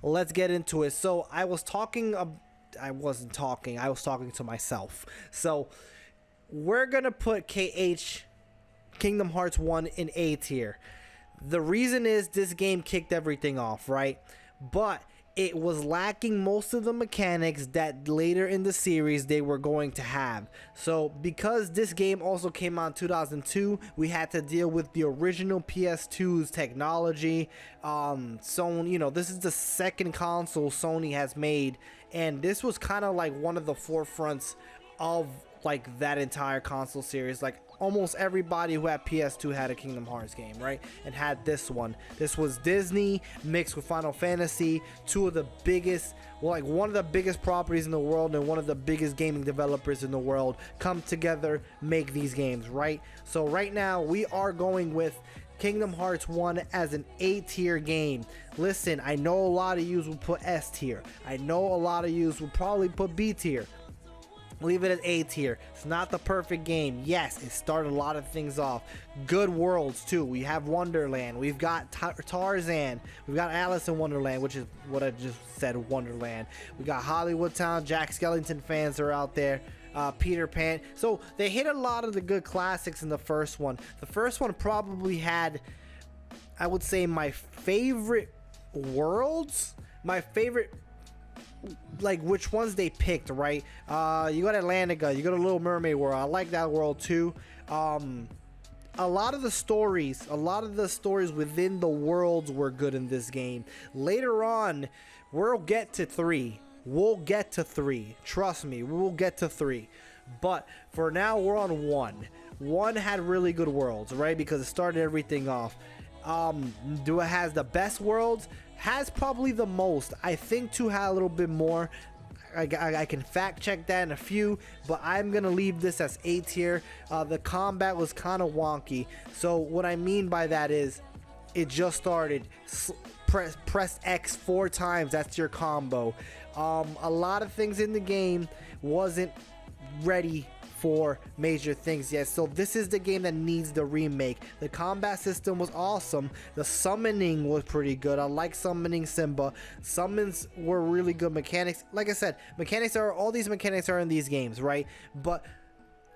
let's get into it. So I was talking, I wasn't talking, I was talking to myself. So we're gonna put Kingdom Hearts 1 in A tier. The reason is this game kicked everything off, right? But it was lacking most of the mechanics that later in the series they were going to have. So because this game also came out in 2002, we had to deal with the original PS2's technology. Sony, you know, this is the second console Sony has made, and this was kind of like one of the forefronts of like that entire console series. Like almost everybody who had PS2 had a Kingdom Hearts game, right? And had this one. This was Disney mixed with Final Fantasy, two of the biggest, well, like one of the biggest properties in the world and one of the biggest gaming developers in the world come together, make these games, right? So right now we are going with Kingdom Hearts 1 as an A tier game. Listen, I know a lot of yous will put S tier. I know a lot of yous will probably put B tier. Leave it at A tier. It's not the perfect game. Yes, it started a lot of things off. Good worlds too. We have Wonderland. We've got Tarzan. We've got Alice in Wonderland, which is what I just said, Wonderland. We got Hollywood Town. Jack Skellington fans are out there. Peter Pan. So they hit a lot of the good classics in the first one. The first one probably had, I would say, my favorite worlds. My favorite, like, which ones they picked, right? You got Atlantica, you got a Little Mermaid world. I like that world too. A lot of the stories within the worlds were good in this game. Later on, we'll get to 3. Trust me, we'll get to 3. But for now, we're on 1. 1 had really good worlds, right? Because it started everything off. Do it has the best worlds? Has probably the most. I think 2 had a little bit more. I can fact check that in a few, but I'm gonna leave this as A tier. The combat was kind of wonky. So what I mean by that is, it just started. Press X 4 times. That's your combo. A lot of things in the game wasn't ready for major things yet, so this is the game that needs the remake. The combat system was awesome. The summoning was pretty good. I like summoning Simba. Summons were really good mechanics. Like I said, all these mechanics are in these games, right? But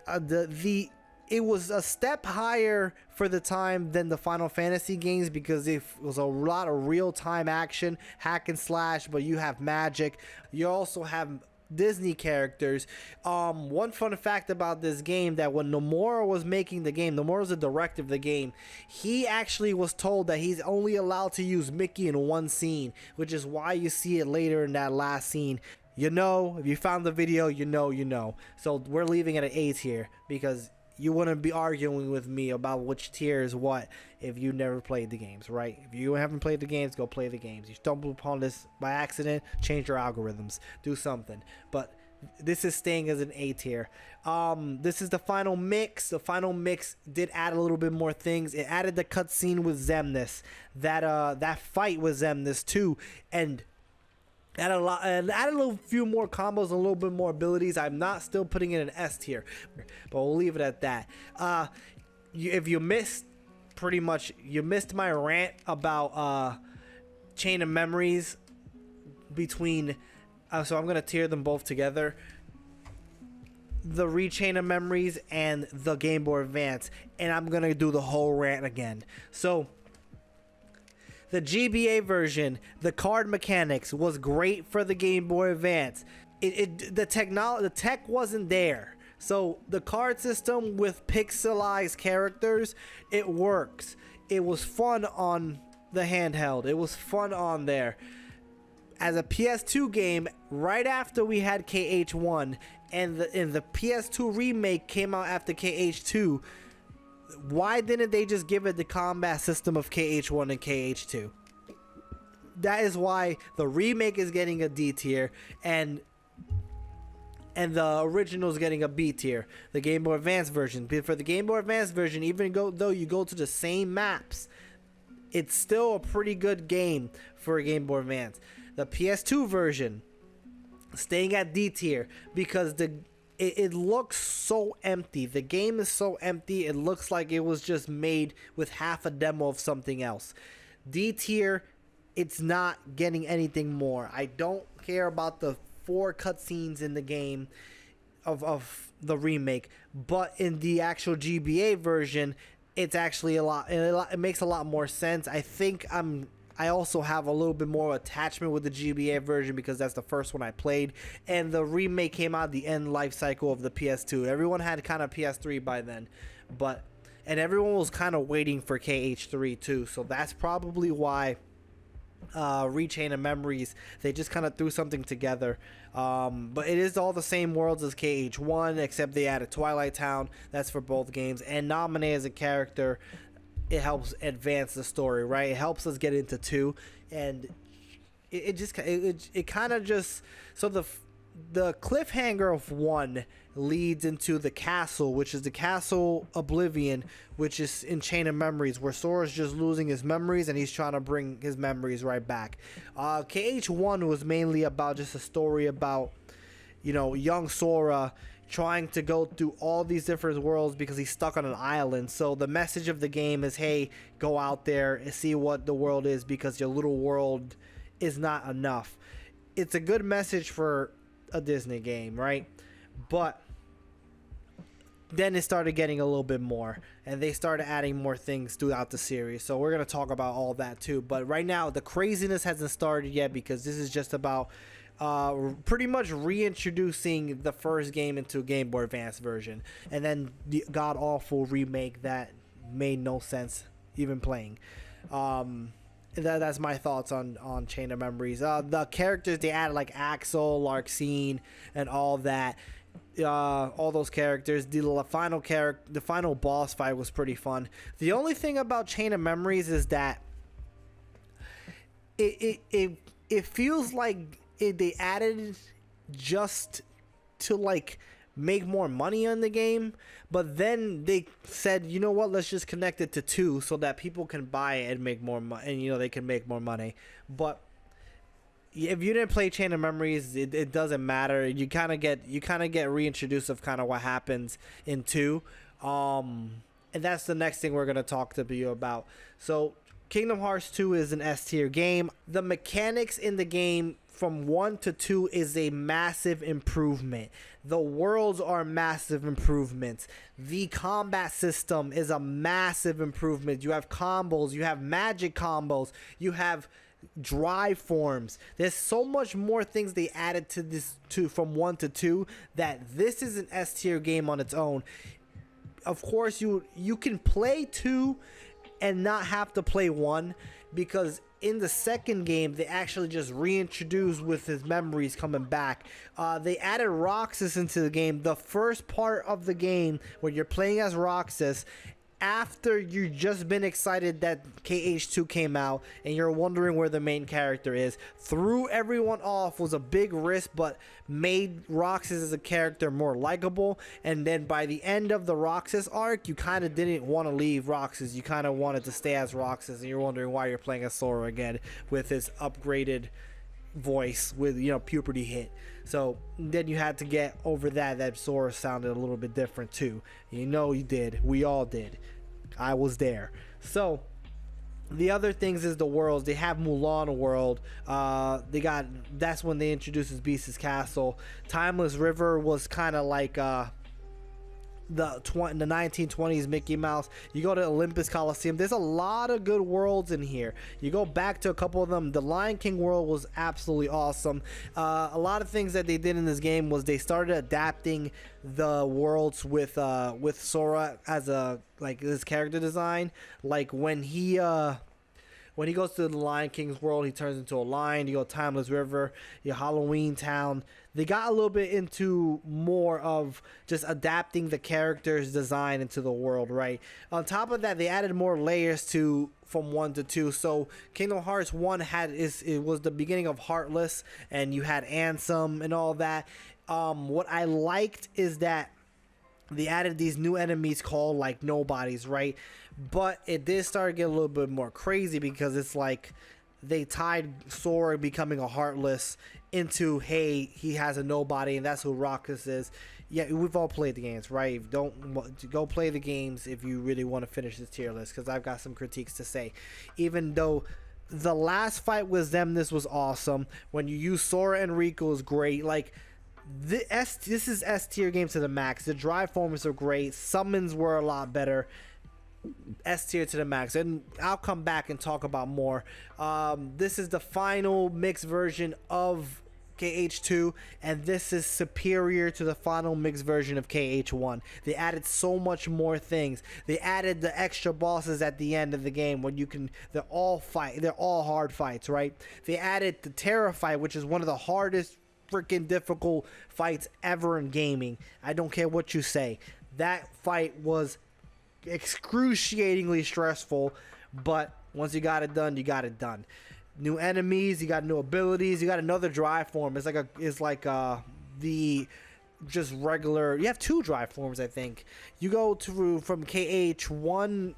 it was a step higher for the time than the Final Fantasy games, because it was a lot of real-time action, hack and slash, but you have magic. You also have Disney characters. One fun fact about this game, that when Nomura was making the game, Nomura was the director of the game, he actually was told that he's only allowed to use Mickey in one scene, which is why you see it later in that last scene. You know, if you found the video, you know. So we're leaving it at A tier, because you wouldn't be arguing with me about which tier is what if you never played the games, right? If you haven't played the games, go play the games. You stumble upon this by accident, change your algorithms, do something. But this is staying as an A tier. This is the final mix. The final mix did add a little bit more things. It added the cutscene with Xemnas, that fight with Xemnas too, and add a little few more combos and a little bit more abilities. I'm not still putting it in S tier, but we'll leave it at that. If you missed, pretty much, you missed my rant about Chain of Memories between, so I'm gonna tier them both together. The Rechain of Memories and the Game Boy Advance, and I'm gonna do the whole rant again. So the GBA version, the card mechanics was great for the Game Boy Advance. The tech wasn't there. So the card system with pixelized characters, it works. It was fun on the handheld. It was fun on there. As a PS2 game, right after we had KH1 and the PS2 remake came out after KH2, why didn't they just give it the combat system of KH1 and KH2? That is why the remake is getting a D tier and the original is getting a B tier. The Game Boy Advance version. For the Game Boy Advance version, even though you go to the same maps, it's still a pretty good game for a Game Boy Advance. The PS2 version, staying at D tier, because it looks so empty. The game is so empty, it looks like it was just made with half a demo of something else. D tier it's not getting anything more. I don't care about the 4 cutscenes in the game of the remake, but in the actual GBA version, it's actually a lot. It makes a lot more sense. I think I also have a little bit more attachment with the GBA version because that's the first one I played, and the remake came out the end life cycle of the PS2. Everyone had kind of PS3 by then, and everyone was kind of waiting for KH3 too. So that's probably why Rechain of Memories, they just kind of threw something together. But it is all the same worlds as KH1, except they added Twilight Town. That's for both games. And Naminé as a character, it helps advance the story, right? It helps us get into 2, and it kind of just, so the cliffhanger of 1 leads into the castle, which is the Castle Oblivion, which is in Chain of Memories, where Sora's just losing his memories and he's trying to bring his memories right back. KH1 was mainly about just a story about, young Sora trying to go through all these different worlds because he's stuck on an island. So the message of the game is, hey, go out there and see what the world is, because your little world is not enough. It's a good message for a Disney game, right? But then it started getting a little bit more, and they started adding more things throughout the series. So we're going to talk about all that too. But right now, the craziness hasn't started yet, because this is just about pretty much reintroducing the first game into a Game Boy Advance version, and then the god-awful remake that made no sense even playing. That's my thoughts on Chain of Memories. The characters they added, like Axel, Larxene, and all that. All those characters. The final boss fight was pretty fun. The only thing about Chain of Memories is that it feels like they added just to like make more money on the game, but then they said, you know what, let's just connect it to 2 so that people can buy it and make more money, and they can make more money. But if you didn't play Chain of Memories, it doesn't matter. You kind of get reintroduced of kind of what happens in 2, and that's the next thing we're going to talk to you about. So Kingdom Hearts 2 is an S tier game. The mechanics in the game from 1 to 2 is a massive improvement. The worlds are massive improvements. The combat system is a massive improvement. You have combos, you have magic combos, you have drive forms. There's so much more things they added to this from 1 to 2 that this is an S tier game on its own. Of course, you can play 2 and not have to play 1, because in the second game they actually just reintroduced with his memories coming back. They added Roxas into the game. The first part of the game when you're playing as Roxas, after you've just been excited that KH2 came out and you're wondering where the main character is, threw everyone off, was a big risk, but made Roxas as a character more likable. And then by the end of the Roxas arc, you kind of didn't want to leave Roxas. You kind of wanted to stay as Roxas, and you're wondering why you're playing as Sora again with his upgraded voice with puberty hit. So then you had to get over that Sora sounded a little bit different too. You did. We all did. I was there. So the other things is the worlds. They have Mulan world. That's when they introduced Beast's Castle. Timeless River was kind of like the 1920s Mickey Mouse. You go to Olympus Coliseum. There's a lot of good worlds in here. You go back to a couple of them. The Lion King world was absolutely awesome. A lot of things that they did in this game was they started adapting the worlds with Sora as his character design. Like when he goes to the Lion King's world, he turns into a lion. You go Timeless River, your Halloween Town. They got a little bit into more of just adapting the character's design into the world, right? On top of that, they added more layers from 1 to 2. So Kingdom Hearts 1 it was the beginning of Heartless, and you had Ansem and all that. What I liked is that they added these new enemies called like nobodies, right? But it did start to get a little bit more crazy, because it's like they tied Sora becoming a Heartless into, hey, he has a nobody, and that's who Roxas is. Yeah, we've all played the games, right? Don't go play the games if you really want to finish this tier list, because I've got some critiques to say. Even though The last fight with them, this was awesome. When you use Sora and Rico is great. Like, this is S tier game to the max. The drive forms are great. Summons were a lot better. S tier to the max, and I'll come back and talk about more. This is the final mixed version of KH2, and this is superior to the final mixed version of KH1. They added so much more things. They added the extra bosses at the end of the game when you can, they're all hard fights, right? They added the Terra fight, which is one of the hardest freaking difficult fights ever in gaming. I don't care what you say. That fight was excruciatingly stressful, but once you got it done, you got it done. New enemies, you got new abilities, you got another drive form. It's like the just regular. You have two drive forms, I think. You go through from KH1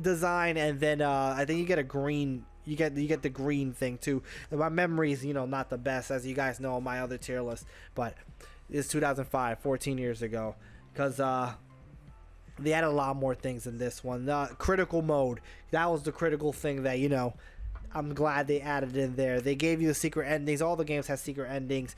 design, and then I think you get a green. You get the green thing too. And my memory is, not the best, as you guys know on my other tier list, but it's 2005, 14 years ago, because they added a lot more things in this one. Critical mode, that was the critical thing that I'm glad they added in there. They gave you the secret endings. All the games have secret endings.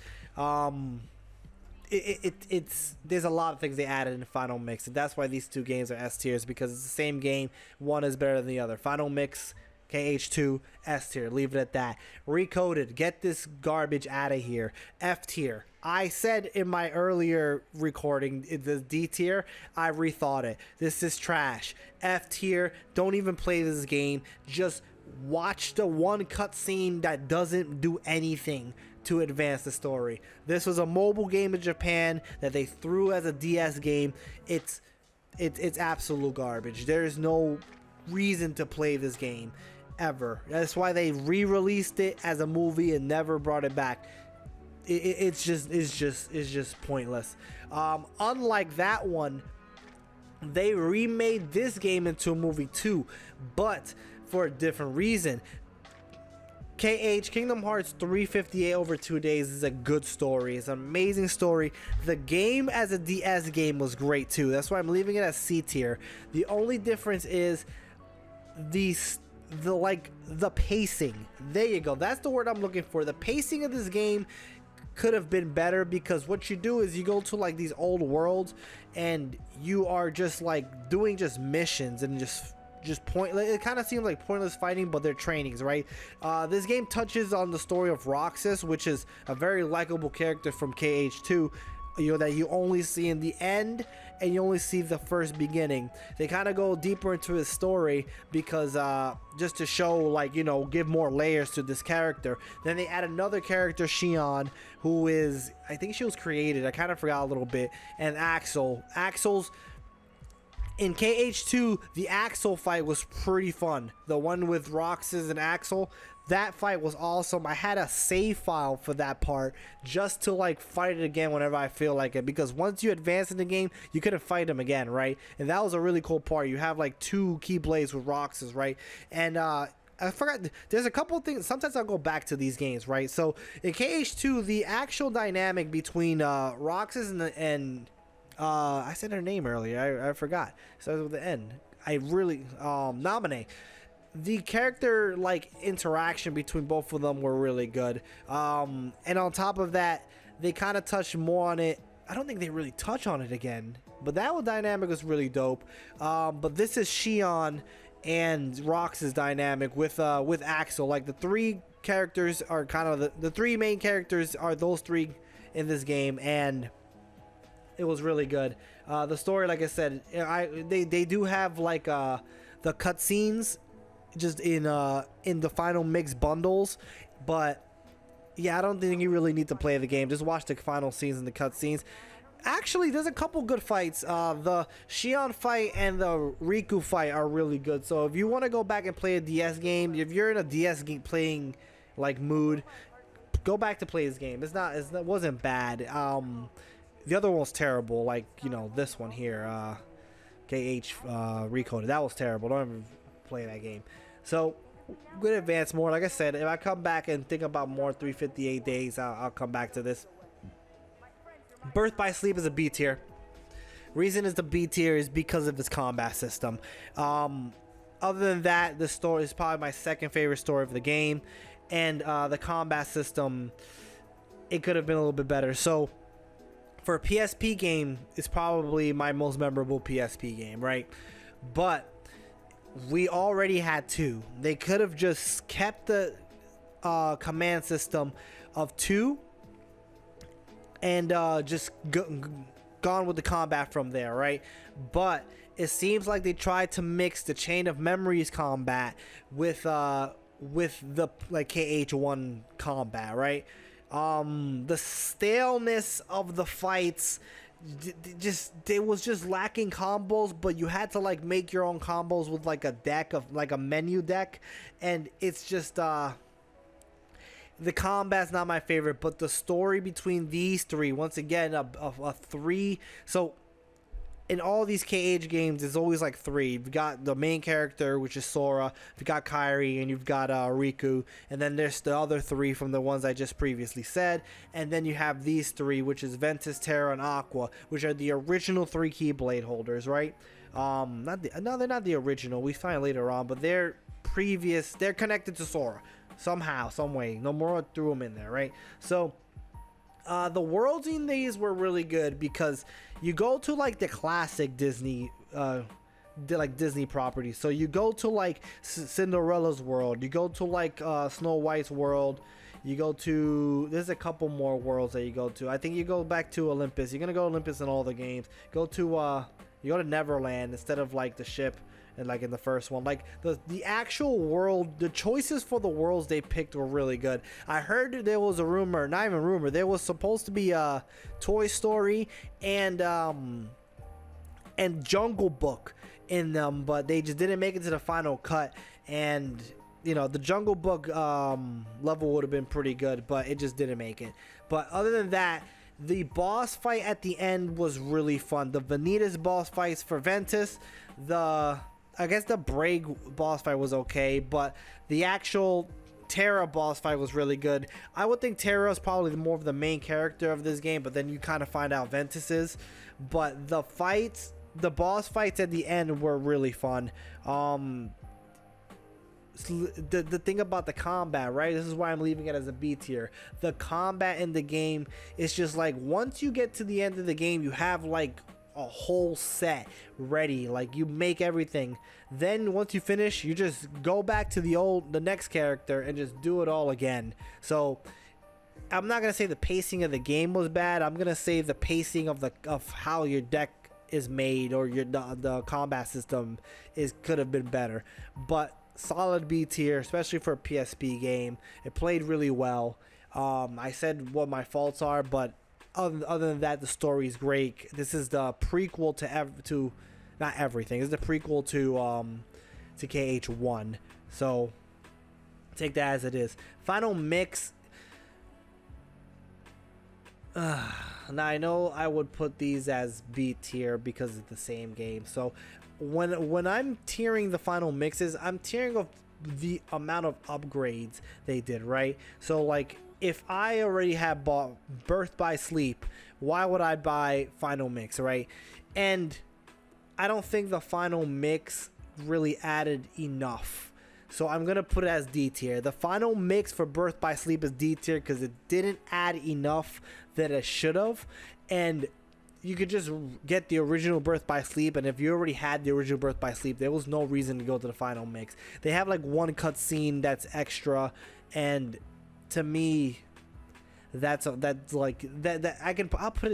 There's a lot of things they added in Final Mix, and that's why these two games are S tiers, because it's the same game. One is better than the other. Final Mix, KH2, S tier. Leave it at that. Recoded, get this garbage out of here. F tier. I said in my earlier recording, the D tier, I rethought it. This is trash. F tier, don't even play this game. Just watch the one cutscene that doesn't do anything to advance the story. This was a mobile game in Japan that they threw as a DS game. It's absolute garbage. There's no reason to play this game ever. That's why they re-released it as a movie and never brought it back. It's just pointless. Unlike that one, they remade this game into a movie too, but for a different reason. Kingdom Hearts 358 over 2 days is a good story. It's an amazing story. The game as a DS game was great too. That's why I'm leaving it as C tier. The only difference is the pacing. There you go. That's the word I'm looking for. The pacing of this game could have been better, because what you do is you go to like these old worlds and you are just like doing just missions and just pointless. It kind of seems like pointless fighting, but they're trainings, right? This game touches on the story of Roxas, which is a very likable character from KH2, that you only see in the end and you only see the first beginning. They kind of go deeper into his story because just to show, give more layers to this character. Then they add another character, Xion, who is, I think she was created, I kind of forgot a little bit, and Axel's in KH2, the Axel fight was pretty fun. The one with Roxas and Axel, that fight was awesome. I had a save file for that part just to fight it again whenever I feel like it, because once you advance in the game, you couldn't fight him again, right? And that was a really cool part. You have two Keyblades with Roxas, right? And I forgot, there's a couple of things. Sometimes I'll go back to these games, right? So in KH2, the actual dynamic between Roxas and I said her name earlier. I forgot. Starts with the N. I really Nominate. The character interaction between both of them were really good. And on top of that, they kind of touched more on it. I don't think they really touch on it again, but that one dynamic was really dope. But this is Xion and Rox's dynamic with Axel. The three characters are kind of the three main characters are those three in this game, and it was really good. The story, like I said, they do have the cutscenes just in the final mix bundles, but yeah, I don't think you really need to play the game. Just watch the final scenes and the cutscenes. Actually, there's a couple good fights. The Xion fight and the Riku fight are really good. So if you want to go back and play a DS game, if you're in a DS game playing mood, go back to play this game. It wasn't bad. The other one was terrible, this one here, KH Recoded. That was terrible. Don't ever play that game. So, good advance more. Like I said, if I come back and think about more 358 days, I'll come back to this. Birth by Sleep is a B tier. Reason is the B tier is because of its combat system. other than that, the story is probably my second favorite story of the game, and the combat system, it could have been a little bit better. So for a PSP game, it's probably my most memorable PSP game, right? But we already had two. They could have just kept the command system of two and just gone with the combat from there, right? But it seems like they tried to mix the Chain of Memories combat with the like KH1 combat, right? The staleness of the fights, it was just lacking combos, but you had to like make your own combos with like a deck of like a menu deck, and it's just the combat's not my favorite, but the story between these three, once again, a three. So in all these KH games, there's always like three. You've got the main character, which is Sora. You've got Kairi, and you've got Riku, and then there's the other three from the ones I just previously said. And then you have these three, which is Ventus, Terra, and Aqua, which are the original three Keyblade holders, right? No, they're not the original. We find later on, but they're previous. They're connected to Sora somehow, some way. Nomura threw them in there, right? So the worlds in these were really good because you go to like the classic Disney Disney properties. So you go to like Cinderella's world, you go to like Snow White's world, you go to, there's a couple more worlds that you go to. I think you go back to Olympus. You're gonna go to Olympus in all the games. Go to you go to Neverland instead of like the ship and like in the first one. Like the actual world, the choices for the worlds they picked were really good. I heard there was a rumor, not even rumor, there was supposed to be a Toy Story and Jungle Book in them, but they just didn't make it to the final cut. And you know, the Jungle Book level would have been pretty good, but it just didn't make it. But other than that, the boss fight at the end was really fun. The Vanitas boss fights for Ventus, I guess the Brague boss fight was okay, but the actual Terra boss fight was really good. I would think Terra is probably more of the main character of this game, but then you kind of find out Ventus is. But the boss fights at the end were really fun. The thing about the combat, right? This is why I'm leaving it as a B tier. The combat in the game is just like, once you get to the end of the game, you have like a whole set ready. Like you make everything. Then once you finish, you just go back to the next character and just do it all again. So I'm not gonna say the pacing of the game was bad. I'm gonna say the pacing of how your deck is made, or the combat system could have been better. But solid B tier, especially for a PSP game. It played really well. I said what my faults are, but other than that, the story is great. This is the prequel to not everything. It's the prequel to KH1. So take that as it is. Final mix. Now I know I would put these as B tier because it's the same game. So when I'm tiering the final mixes, I'm tiering of the amount of upgrades they did, right? So like, if I already had bought Birth by Sleep, why would I buy Final Mix, right? And I don't think the Final Mix really added enough. So I'm going to put it as D tier. The Final Mix for Birth by Sleep is D tier because it didn't add enough that it should have. And you could just get the original Birth by Sleep, and if you already had the original Birth by Sleep, there was no reason to go to the Final Mix. They have like one cutscene that's extra, and to me, that's like that I'll put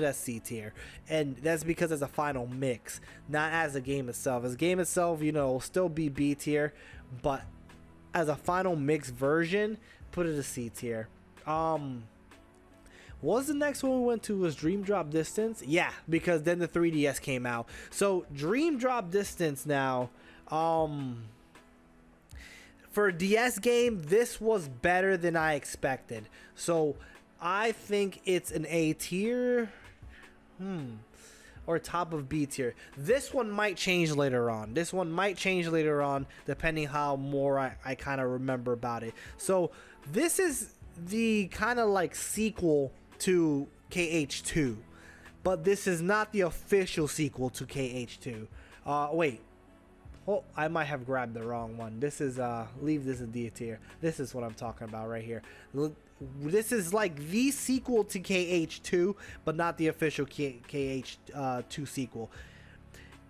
it as C tier, and that's because it's a final mix, not as a game itself. As a game itself, you know, it'll still be B tier, but as a final mix version, put it as C tier. What was the next one we went to? Was Dream Drop Distance? Yeah, because then the 3DS came out. So Dream Drop Distance now, for a DS game, this was better than I expected. So I think it's an A tier, or top of B tier. This one might change later on. Depending how more I kind of remember about it. So this is the kind of like sequel to KH2, but this is not the official sequel to KH2. Wait, Oh, I might have grabbed the wrong one. This is leave this in D tier. This is what I'm talking about right here. This is like the sequel to KH2, but not the official KH2 sequel.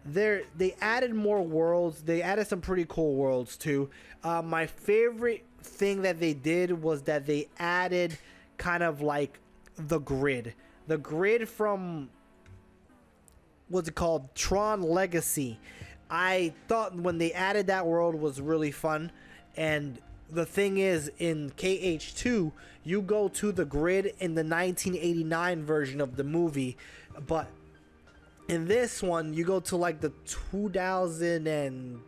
They added more worlds. They added some pretty cool worlds too. My favorite thing that they did was that they added kind of like the grid from, what's it called, Tron Legacy. I thought when they added that world was really fun. And the thing is, in KH2 you go to the grid in the 1989 version of the movie, but in this one you go to like the 2000 and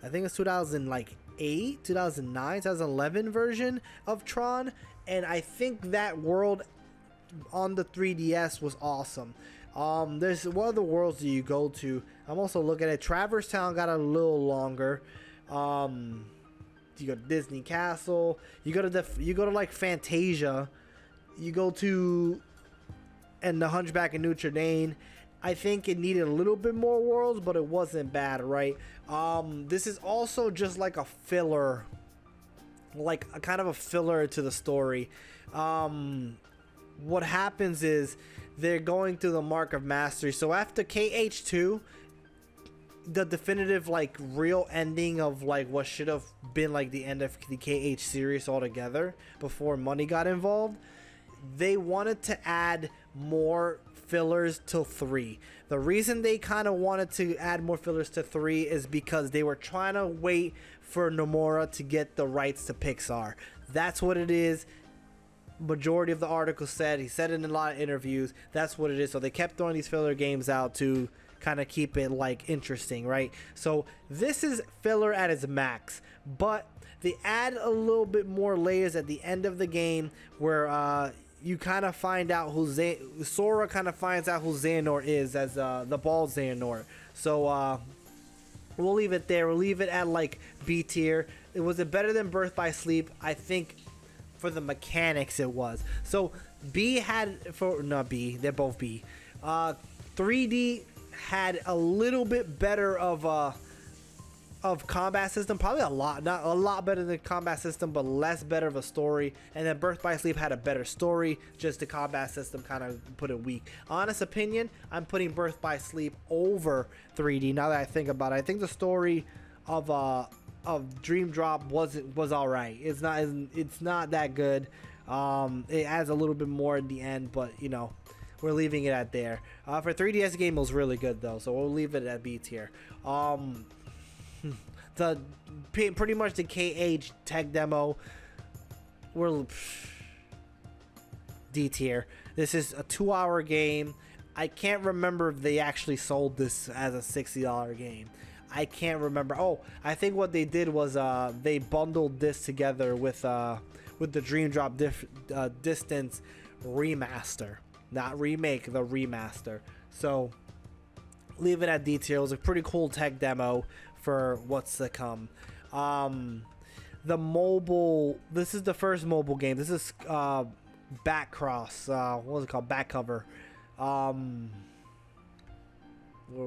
I think it's 2008, 2009, 2011 version of Tron. And I think that world on the 3DS was awesome. There's what other worlds do you go to? I'm also looking at Traverse Town, got a little longer. You go to Disney Castle. You go to like Fantasia. You go to and the Hunchback of Notre Dame. I think it needed a little bit more worlds, but it wasn't bad, right? This is also just like a filler, like a kind of a filler to the story. What happens is they're going through the Mark of Mastery. So after KH2, the definitive like real ending of like what should have been like the end of the KH series altogether before money got involved, they wanted to add more fillers to 3. The reason they kind of wanted to add more fillers to 3 is because they were trying to wait for Nomura to get the rights to Pixar. That's what it is. Majority of the article said, he said in a lot of interviews, that's what it is. So they kept throwing these filler games out to kind of keep it like interesting, right? So this is filler at its max, but they add a little bit more layers at the end of the game where you kind of find out who Sora kind of finds out who Xehanort is as the bald Xehanort. So we'll leave it there. We'll leave it at like B tier. Was it better than Birth by Sleep? I think for the mechanics it was. So B had they're both B. 3D had a little bit better of combat system, probably not a lot better than the combat system, but less better of a story. And then Birth by Sleep had a better story, just the combat system kind of put it weak. Honest opinion, I'm putting Birth by Sleep over 3D now that I think about it. I think the story of Dream Drop was all right. It's not that good. It adds a little bit more in the end, but you know, we're leaving it at there. For 3DS game, it was really good though, so we'll leave it at B tier. Pretty much the KH tech demo, we're D tier. This is a 2-hour game. I can't remember if they actually sold this as a $60 game. I can't remember. Oh, I think what they did was they bundled this together with the Dream Drop Distance remaster, not remake, the remaster. So leave it at D tier. It was a pretty cool tech demo for what's to come. The mobile, this is the first mobile game. This is Backcross. What was it called? Back cover. Where are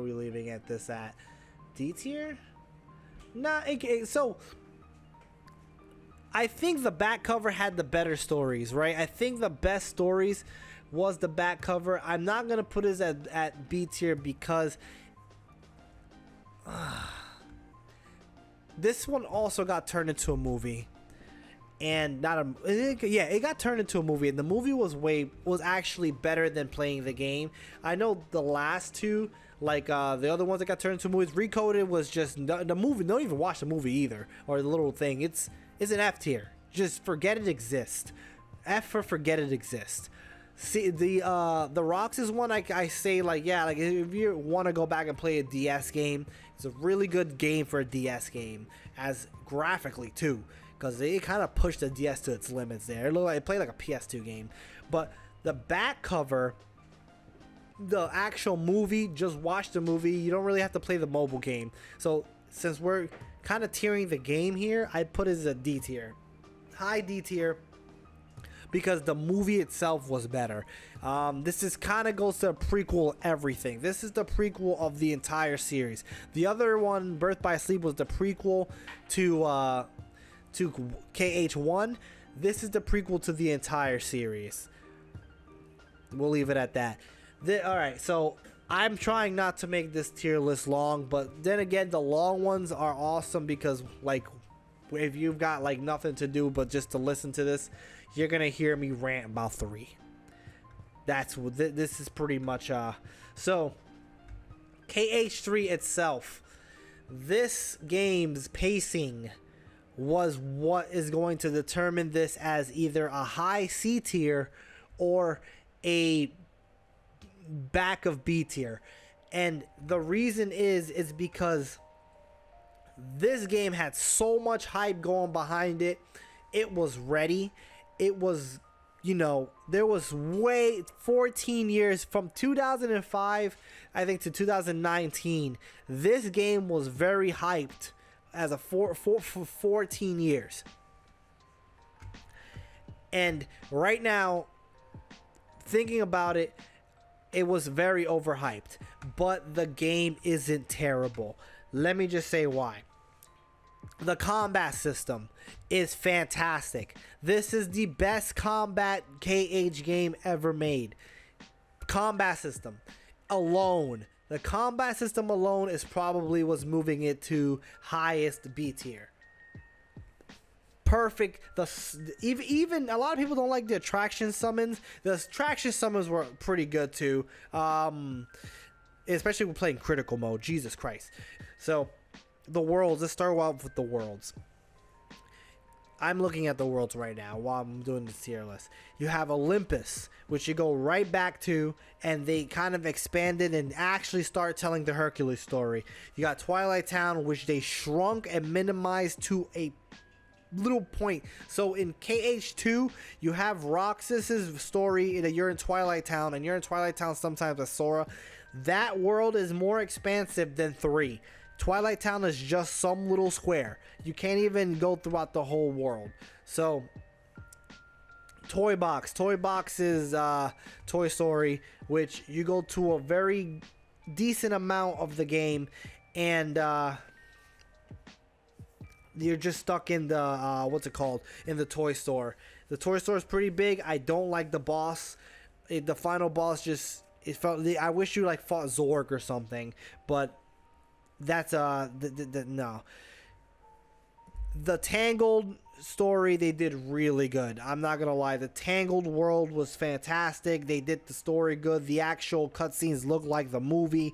we leaving at this at? D tier? Nah, so I think the back cover had the better stories, right? I think the best stories was the back cover. I'm not gonna put it at B tier because this one also got turned into a movie, and it got turned into a movie, and the movie was actually better than playing the game. I know the last two, like the other ones that got turned into movies, Recoded was just the movie. Don't even watch the movie either, or the little thing. It's an F tier. Just forget it exists. F for forget it exists. See, the Rocks is one I say, like, yeah, like if you want to go back and play a DS game, it's a really good game for a DS game, as graphically too, because they kind of pushed the DS to its limits there. It looked like it played like a PS2 game. But the back cover, the actual movie, just watch the movie. You don't really have to play the mobile game. So since we're kind of tiering the game here, I put it as a D tier, high D tier. because the movie itself was better. This is kind of goes to prequel everything. This is the prequel of the entire series. The other one, Birth by Sleep, was the prequel to KH1. This is the prequel to the entire series. We'll leave it at that. Alright, so I'm trying not to make this tier list long, but then again, the long ones are awesome because, like, if you've got like nothing to do but just to listen to this, you're gonna hear me rant about 3. That's what this is pretty much. So KH3 itself, this game's pacing was what is going to determine this as either a high C tier or a back of B tier. And the reason is because this game had so much hype going behind it. It was ready. It was, there was 14 years from 2005, I think, to 2019. This game was very hyped as a for 14 years. And right now, thinking about it, it was very overhyped. But the game isn't terrible. Let me just say why. The combat system is fantastic. This is the best combat KH game ever made. Combat system alone. The combat system alone is probably what's moving it to highest B tier. Perfect. Even a lot of people don't like the attraction summons. The attraction summons were pretty good too. Especially when playing critical mode. Jesus Christ. So, the worlds. Let's start off with the worlds. I'm looking at the worlds right now while I'm doing the tier list. You have Olympus, which you go right back to, and they kind of expanded and actually start telling the Hercules story. You got Twilight Town, which they shrunk and minimized to a little point. So in KH2, you have Roxas's story that you're in Twilight Town, and you're in Twilight Town sometimes with Sora. That world is more expansive than 3. Twilight Town is just some little square. You can't even go throughout the whole world. So, Toy Box. Toy Box is Toy Story, which you go to a very decent amount of the game, and you're just stuck in the, what's it called? In the toy store. The toy store is pretty big. I don't like the boss. The final boss just, it felt, I wish you like fought Zorg or something, but that's no. The Tangled story, they did really good. I'm not gonna lie, the Tangled world was fantastic. They did the story good. The actual cutscenes look like the movie.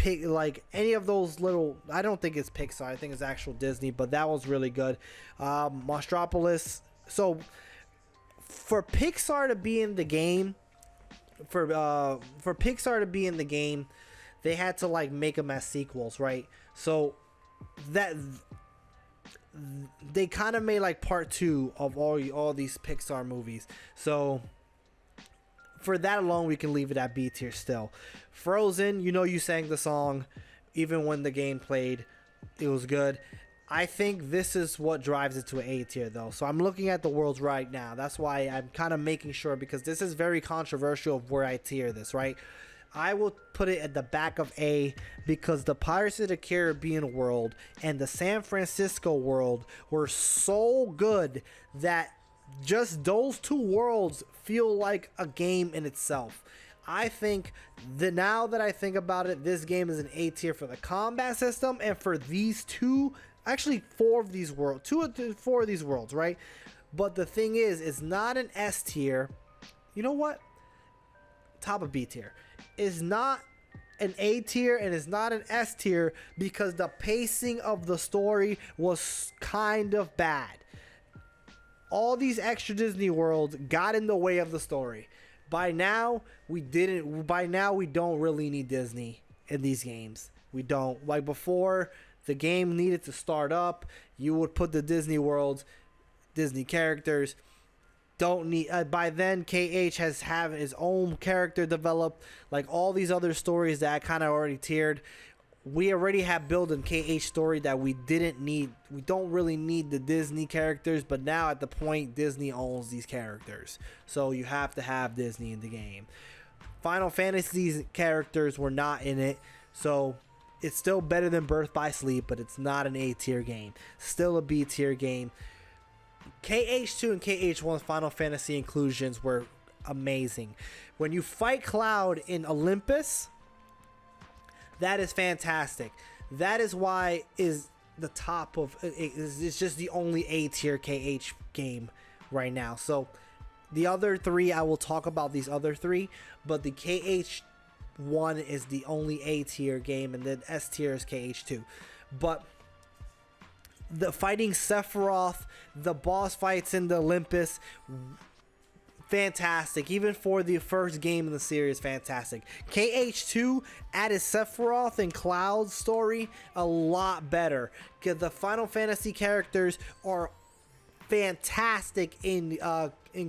Like any of those little, I don't think it's Pixar, I think it's actual Disney, but that was really good. Monstropolis. So for Pixar to be in the game, they had to like make them as sequels, right? So that they kind of made like part 2 of all these Pixar movies. So for that alone, we can leave it at B tier still. Frozen, you sang the song even when the game played. It was good. I think this is what drives it to an A tier though. So I'm looking at the worlds right now. That's why I'm kind of making sure, because this is very controversial of where I tier this, right? I will put it at the back of A because the Pirates of the Caribbean world and the San Francisco world were so good that just those 2 worlds feel like a game in itself. I think that now that I think about it, this game is an A tier for the combat system and for these 2, actually 4 of these worlds, 4 of these worlds, right? But the thing is, it's not an S tier. You know what? Top of B tier. Is not an A tier and is not an S tier because the pacing of the story was kind of bad. All these extra Disney worlds got in the way of the story. By now we don't really need Disney in these games. We don't. Like before the game needed to start up, you would put the Disney worlds, Disney characters. Don't need by then KH has his own character developed, like all these other stories that I kind of already tiered. we already have built in KH story that we didn't need. We don't really need the Disney characters, but now at the point Disney owns these characters, so you have to have Disney in the game. Final Fantasy's characters were not in it, so it's still better than Birth by Sleep, but it's not an A tier game. Still a B tier game. KH2 and KH1 Final Fantasy inclusions were amazing. When you fight Cloud in Olympus, that is fantastic. That is why is the top of it's just the only A tier KH game right now. So the other three, I will talk about these other three, but the KH1 is the only A tier game, and then S tier is KH2. But the fighting Sephiroth, the boss fights in the Olympus, fantastic. Even for the first game in the series, fantastic. KH2 added Sephiroth and Cloud's story a lot better, because the Final Fantasy characters are fantastic in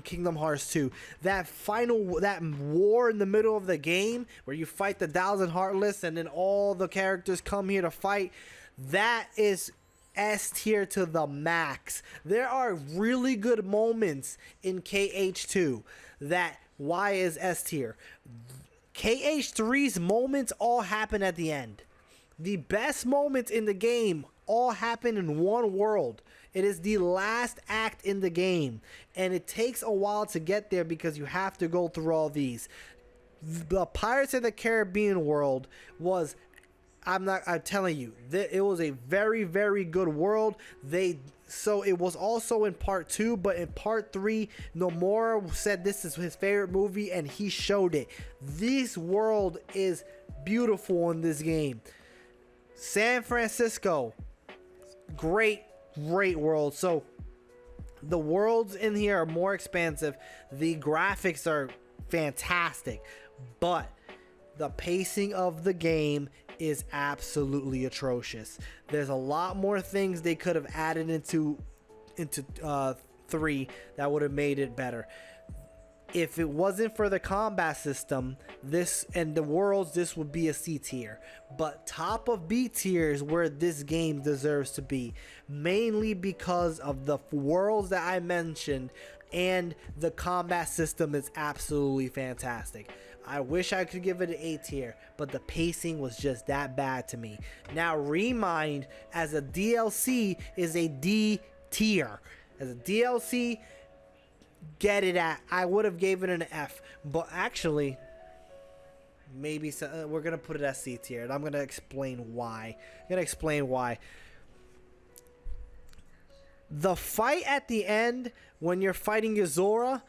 Kingdom Hearts 2. That war in the middle of the game where you fight the Thousand Heartless and then all the characters come here to fight, that is S tier to the max. There are really good moments in KH2 that why is S tier. KH3's moments all happen at the end. The best moments in the game all happen in one world. It is the last act in the game, and it takes a while to get there because you have to go through all these. The Pirates of the Caribbean world was, I'm telling you, it was a very, very good world. So it was also in part 2, but in part 3, Nomura said this is his favorite movie, and he showed it. This world is beautiful in this game. San Francisco, great world. So the worlds in here are more expansive. The graphics are fantastic, but the pacing of the game is absolutely atrocious. There's a lot more things they could have added into 3 that would have made it better. If it wasn't for the combat system, this and the worlds, this would be a C tier. But top of B tier is where this game deserves to be, mainly because of the worlds that I mentioned, and the combat system is absolutely fantastic. I wish I could give it an A tier, but the pacing was just that bad to me. Now, Remind as a DLC is a D tier. As a DLC, get it at, I would have gave it an F, but actually, maybe we're gonna put it at C tier, and I'm gonna explain why. The fight at the end when you're fighting Yozora,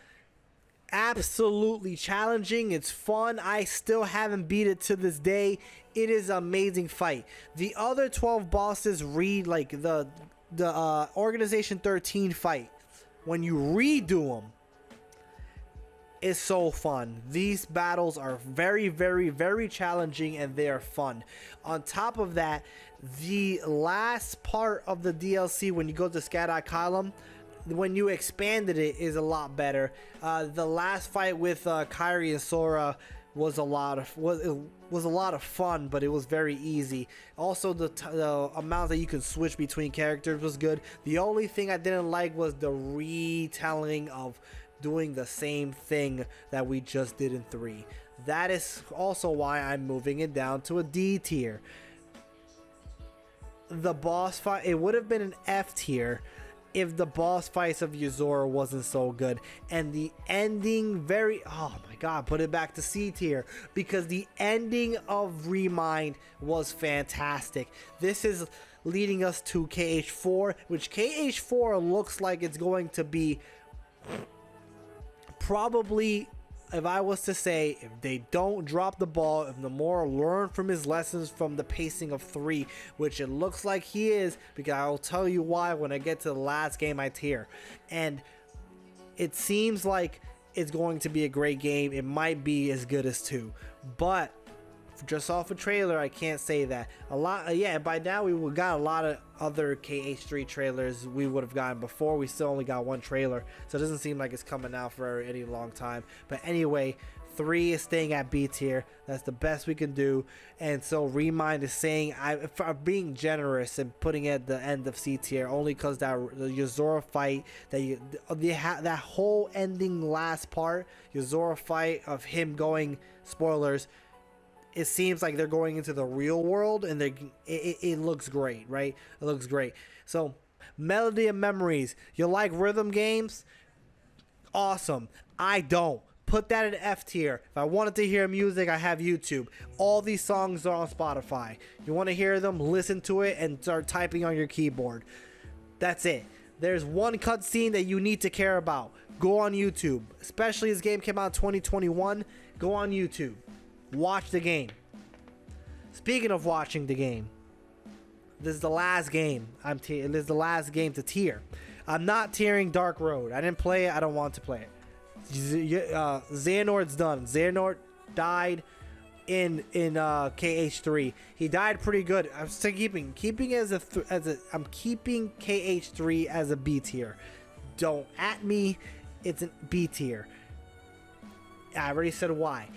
absolutely challenging. It's fun. I still haven't beat it to this day. It is an amazing fight. The other 12 bosses read like the Organization 13 fight. When you redo them, it's so fun. These battles are very, very, very challenging, and they are fun. On top of that, the last part of the DLC, when you go to Scat Column, when you expanded it, is a lot better. The last fight with Kairi and Sora was a lot of fun, but it was very easy. Also, the amount that you can switch between characters was good. The only thing I didn't like was the retelling of doing the same thing that we just did in 3. That is also why I'm moving it down to a D tier. The boss fight, it would have been an F tier if the boss fights of Yozora wasn't so good, and the ending oh my god, put it back to C tier, because the ending of Remind was fantastic. This is leading us to KH4, which KH4 looks like it's going to be probably, if I was to say, if they don't drop the ball, if Nomura learn from his lessons from the pacing of 3, which it looks like he is, because I'll tell you why when I get to the last game I tier. And it seems like it's going to be a great game. It might be as good as 2, but just off a trailer, I can't say that. Yeah, by now we got a lot of other KH3 trailers we would have gotten before. We still only got one trailer, so it doesn't seem like it's coming out for any long time. But anyway, 3 is staying at B tier. That's the best we can do. And so Remind is saying, I'm being generous and putting it at the end of C tier, only because the Yozora fight, that whole ending last part, Yozora fight of him going, spoilers, it seems like they're going into the real world, and it looks great, right? It looks great. So Melody of Memories, you like rhythm games? Awesome. I don't. Put that in F tier. If I wanted to hear music, I have YouTube. All these songs are on Spotify. You want to hear them, listen to it, and start typing on your keyboard. That's it. There's one cutscene that you need to care about. Go on YouTube. Especially this game came out in 2021. Go on YouTube. Watch the game. Speaking of watching the game, this is the last game. This is the last game to tier. I'm not tiering Dark Road. I didn't play it. I don't want to play it. Xehanort's done. Xehanort died in KH3. He died pretty good. I'm still keeping I'm keeping KH3 as a B tier. Don't at me. It's a B tier. I already said why.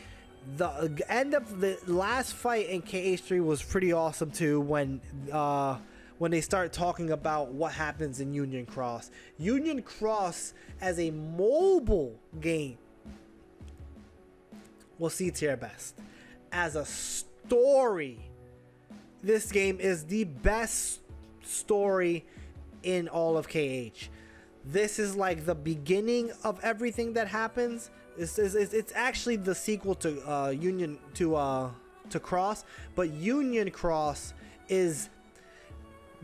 The end of the last fight in KH3 was pretty awesome too, when they start talking about what happens in Union Cross. Union Cross as a mobile game will C tier best. As a story, this game is the best story in all of KH. This is like the beginning of everything that happens. It's actually the sequel to Union to Cross, but Union Cross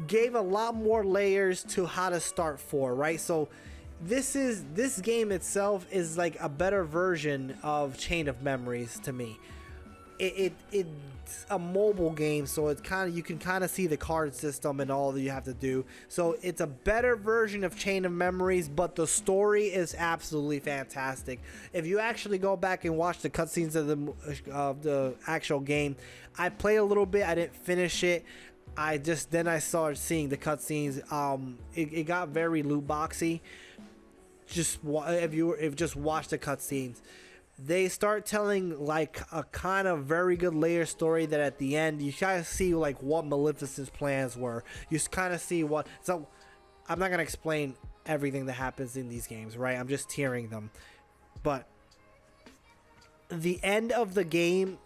gave a lot more layers to how to start 4, right? So this game itself is like a better version of Chain of Memories to me. It's a mobile game, so it's you can kind of see the card system and all that you have to do. So it's a better version of Chain of Memories, but the story is absolutely fantastic. If you actually go back and watch the cutscenes of the actual game, I played a little bit. I didn't finish it. I started seeing the cutscenes. It got very loot boxy. If you just watch the cutscenes, they start telling like a kind of very good layer story that at the end you kind of see like what Maleficent's plans were. You kind of see what. So I'm not gonna explain everything that happens in these games, right? I'm just tiering them. But the end of the game,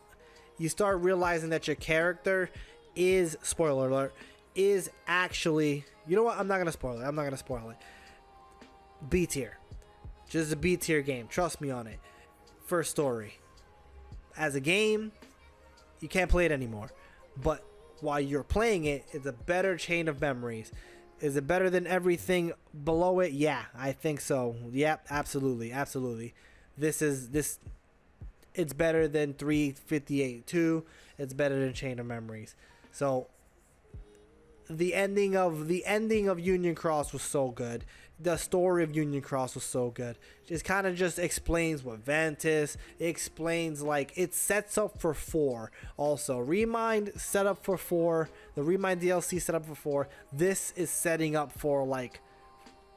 you start realizing that your character is, spoiler alert, is actually, you know what, I'm not gonna spoil it. B tier. Just a B tier game, trust me on it. For story. As a game, you can't play it anymore, but while you're playing it, it's a better Chain of Memories. Is it better than everything below it? Yeah, I think so. Yep, absolutely. It's better than 358-2. It's better than Chain of Memories. So the ending of Union Cross was so good. The story of Union Cross was so good. It kind of just explains what Ventus. It explains, like, it sets up for 4. Also, Remind set up for 4. The Remind DLC set up for 4. This is setting up for like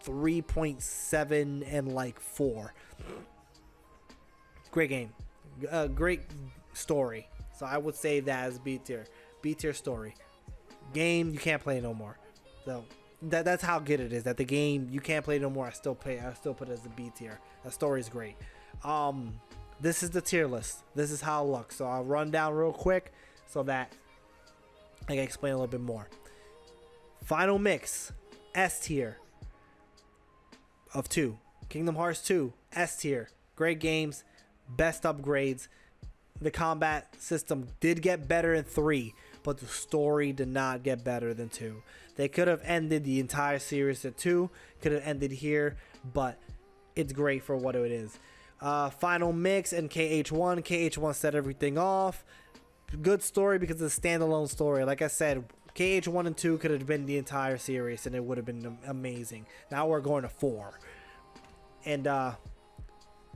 3.7 and like 4. Great game. Great story. So I would say that as B tier. B tier story. Game, you can't play no more. So that's how good it is. That the game, you can't play no more. I still put it as a B tier. That story is great. This is the tier list. This is how it looks. So I'll run down real quick so that I can explain a little bit more. Final mix, S tier of 2. Kingdom Hearts 2, S tier. Great games, best upgrades. The combat system did get better in 3, but the story did not get better than 2. They could have ended the entire series at 2, could have ended here, but it's great for what it is. Final mix and KH1. KH1 set everything off. Good story because it's a standalone story. Like I said, KH1 and 2 could have been the entire series and it would have been amazing. Now we're going to 4. And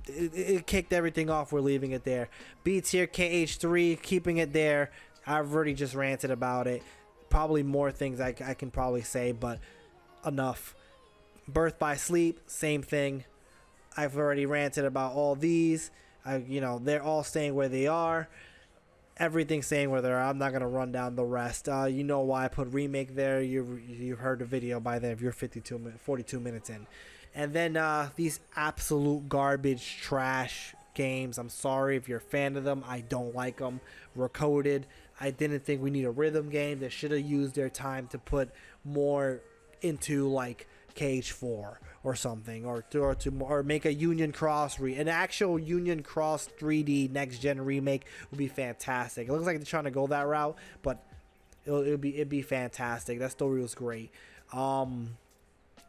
it kicked everything off. We're leaving it there. B tier KH3, keeping it there. I've already just ranted about it. Probably more things I can probably say, but enough. Birth by Sleep, same thing. I've already ranted about all these. You know, they're all staying where they are. Everything's staying where they are. I'm not gonna run down the rest. You know why I put remake there. You've heard the video by then if you're 42 minutes in. And then these absolute garbage trash games. I'm sorry if you're a fan of them. I don't like them. Recoded. I didn't think we need a rhythm game. They should have used their time to put more into like Cage 4 or something, or make a Union Cross an actual Union Cross 3D next gen remake would be fantastic. It looks like they're trying to go that route, but it'd be fantastic. That story was great.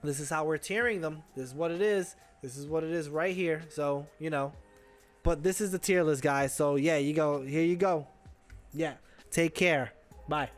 This is how we're tiering them. This is what it is. This is what it is right here. So, you know, but this is the tier list, guys. So yeah, here you go. Yeah, take care. Bye.